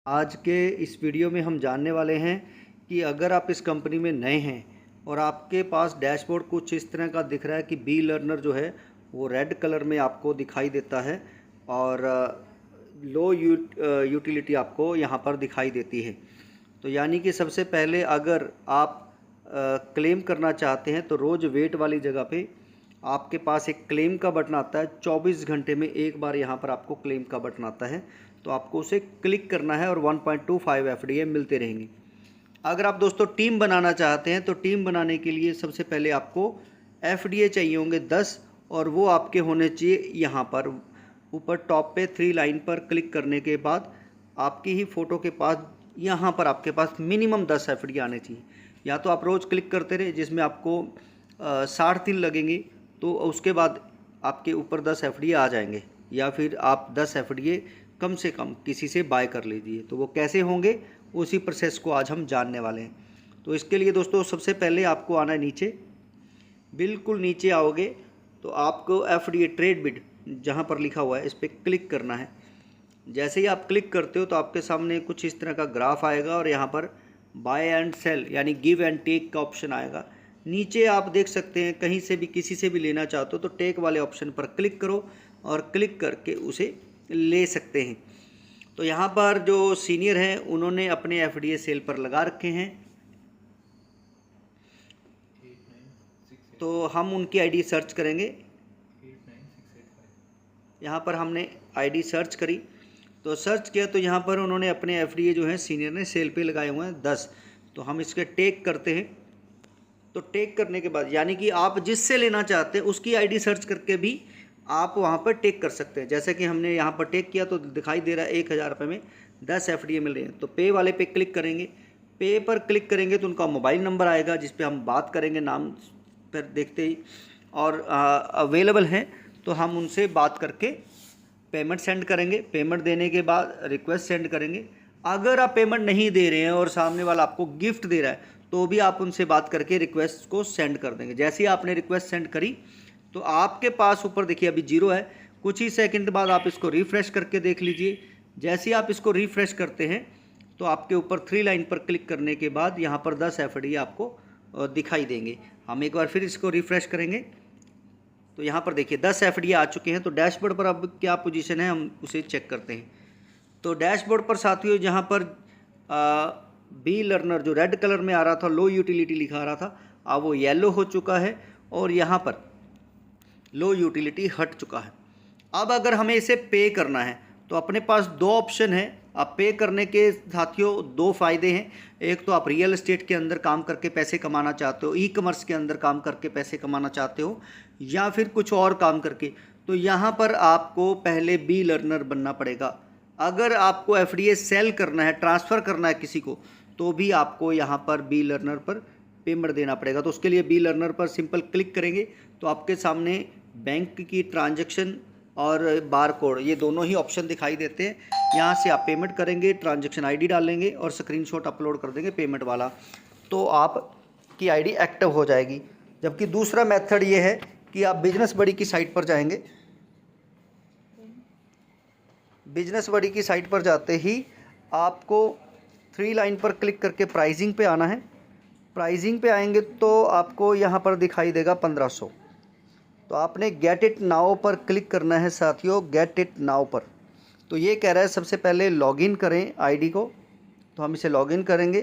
आज के इस वीडियो में हम जानने वाले हैं कि अगर आप इस कंपनी में नए हैं और आपके पास डैशबोर्ड कुछ इस तरह का दिख रहा है कि बी लर्नर जो है वो रेड कलर में आपको दिखाई देता है और लो यूटिलिटी आपको यहाँ पर दिखाई देती है। तो यानी कि सबसे पहले अगर आप क्लेम करना चाहते हैं तो रोज़ वेट वाली जगह पे आपके पास एक क्लेम का बटन आता है। 24 घंटे में एक बार यहाँ पर आपको क्लेम का बटन आता है, तो आपको उसे क्लिक करना है और 1.25 एफडीए मिलते रहेंगे। अगर आप दोस्तों टीम बनाना चाहते हैं तो टीम बनाने के लिए सबसे पहले आपको एफडीए चाहिए होंगे 10, और वो आपके होने चाहिए यहाँ पर ऊपर टॉप पे 3 लाइन पर क्लिक करने के बाद आपकी ही फ़ोटो के पास यहाँ पर आपके पास मिनिमम 10 एफडीए आने चाहिए। या तो आप रोज़ क्लिक करते रहे जिसमें आपको 60 दिन लगेंगे, तो उसके बाद आपके ऊपर 10 एफडीए आ जाएंगे, या फिर आप 10 एफडीए कम से कम किसी से बाय कर लीजिए। तो वो कैसे होंगे उसी प्रोसेस को आज हम जानने वाले हैं। तो इसके लिए दोस्तों सबसे पहले आपको आना है नीचे, बिल्कुल नीचे आओगे तो आपको एफडीए ट्रेड बिड जहाँ पर लिखा हुआ है इस पर क्लिक करना है। जैसे ही आप क्लिक करते हो तो आपके सामने कुछ इस तरह का ग्राफ आएगा और यहाँ पर बाय एंड सेल यानी गिव एंड टेक का ऑप्शन आएगा। नीचे आप देख सकते हैं कहीं से भी किसी से भी लेना चाहते हो तो टेक वाले ऑप्शन पर क्लिक करो और क्लिक करके उसे ले सकते हैं। तो यहाँ पर जो सीनियर हैं उन्होंने अपने एफडीए सेल पर लगा रखे हैं, तो हम उनकी आईडी सर्च करेंगे। यहाँ पर हमने आईडी सर्च करी, तो सर्च किया तो यहाँ पर उन्होंने अपने एफडीए जो है सीनियर ने सेल पे लगाए हुए हैं 10। तो हम इसके टेक करते हैं। तो टेक करने के बाद यानी कि आप जिससे लेना चाहते हैं उसकी आईडी सर्च करके भी आप वहाँ पर टेक कर सकते हैं। जैसे कि हमने यहाँ पर टेक किया तो दिखाई दे रहा है 1000 रुपये में 10 एफडीए मिल रहे हैं। तो पे वाले पे क्लिक करेंगे। पे पर क्लिक करेंगे तो उनका मोबाइल नंबर आएगा जिस पे हम बात करेंगे नाम पर देखते ही, और अवेलेबल हैं तो हम उनसे बात करके पेमेंट सेंड करेंगे। पेमेंट देने के बाद रिक्वेस्ट सेंड करेंगे। अगर आप पेमेंट नहीं दे रहे हैं और सामने वाला आपको गिफ्ट दे रहा है तो भी आप उनसे बात करके रिक्वेस्ट को सेंड कर देंगे। जैसे ही आपने रिक्वेस्ट सेंड करी तो आपके पास ऊपर देखिए अभी 0 है। कुछ ही सेकंड बाद आप इसको रिफ़्रेश करके देख लीजिए। जैसे ही आप इसको रिफ़्रेश करते हैं तो आपके ऊपर 3 लाइन पर क्लिक करने के बाद यहाँ पर 10 एफडीए आपको दिखाई देंगे। हम एक बार फिर इसको रिफ़्रेश करेंगे तो यहाँ पर देखिए 10 एफडीए आ चुके हैं। तो डैशबोर्ड पर अब क्या पोजीशन है हम उसे चेक करते हैं। तो डैशबोर्ड पर साथियों जहाँ पर बी लर्नर जो रेड कलर में आ रहा था, लो यूटिलिटी लिखा आ रहा था, अब वो येलो हो चुका है और यहाँ पर लो यूटिलिटी हट चुका है। अब अगर हमें इसे पे करना है तो अपने पास 2 ऑप्शन है। अब पे करने के साथियों 2 फ़ायदे हैं। एक तो आप रियल एस्टेट के अंदर काम करके पैसे कमाना चाहते हो, ई कॉमर्स के अंदर काम करके पैसे कमाना चाहते हो, या फिर कुछ और काम करके, तो यहाँ पर आपको पहले बी लर्नर बनना पड़ेगा। अगर आपको एफडीए सेल करना है, ट्रांसफ़र करना है किसी को, तो भी आपको यहाँ पर बी लर्नर पर पेमेंट देना पड़ेगा। तो उसके लिए बी लर्नर पर सिंपल क्लिक करेंगे तो आपके सामने बैंक की ट्रांजैक्शन और बार कोड ये दोनों ही ऑप्शन दिखाई देते हैं। यहाँ से आप पेमेंट करेंगे, ट्रांजैक्शन आईडी डालेंगे और स्क्रीनशॉट अपलोड कर देंगे पेमेंट वाला, तो आपकी आईडी एक्टिव हो जाएगी। जबकि दूसरा मेथड ये है कि आप बिजनेस बडी की साइट पर जाएंगे। बिजनेस बडी की साइट पर जाते ही आपको 3 लाइन पर क्लिक करके प्राइसिंग पे आना है। प्राइसिंग पे आएंगे तो आपको यहाँ पर दिखाई देगा 1500। तो आपने गेट इट नाउ पर क्लिक करना है साथियों, गेट इट नाउ पर। तो ये कह रहा है सबसे पहले लॉगिन करें आईडी को, तो हम इसे लॉगिन करेंगे।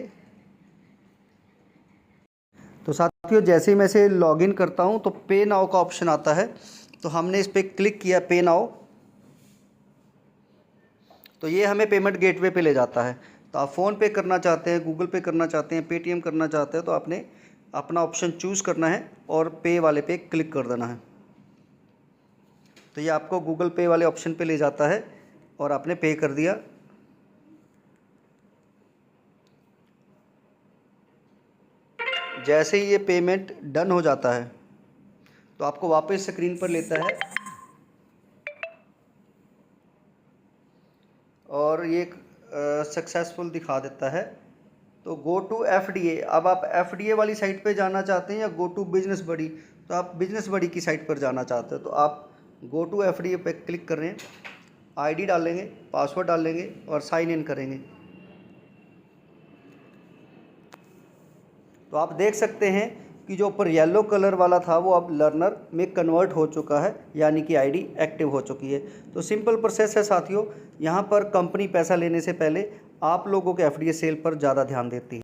तो साथियों जैसे ही मैं इसे लॉगिन करता हूँ तो पे नाउ का ऑप्शन आता है, तो हमने इस पर क्लिक किया पे नाउ, तो ये हमें पेमेंट गेटवे पे ले जाता है। तो आप फ़ोन पे करना चाहते हैं, गूगल पे करना चाहते हैं, पेटीएम करना चाहते हैं, तो आपने अपना ऑप्शन चूज़ करना है और पे वाले पे क्लिक कर देना है। तो ये आपको गूगल पे वाले ऑप्शन पे ले जाता है और आपने पे कर दिया। जैसे ही ये पेमेंट डन हो जाता है तो आपको वापस स्क्रीन पर लेता है और ये सक्सेसफुल दिखा देता है। तो गो टू एफडीए, अब आप एफडीए वाली साइट पे जाना चाहते हैं या गो टू बिजनेस बडी, तो आप बिजनेस बडी की साइट पर जाना चाहते हो तो आप गो टू एफडीए पे क्लिक कर रहे हैं, आईडी डालेंगे, पासवर्ड डालेंगे और साइन इन करेंगे। तो आप देख सकते हैं कि जो ऊपर येलो कलर वाला था वो अब लर्नर में कन्वर्ट हो चुका है, यानी कि आईडी एक्टिव हो चुकी है। तो सिंपल प्रोसेस है साथियों। यहाँ पर कंपनी पैसा लेने से पहले आप लोगों के एफडीए सेल पर ज़्यादा ध्यान देती है।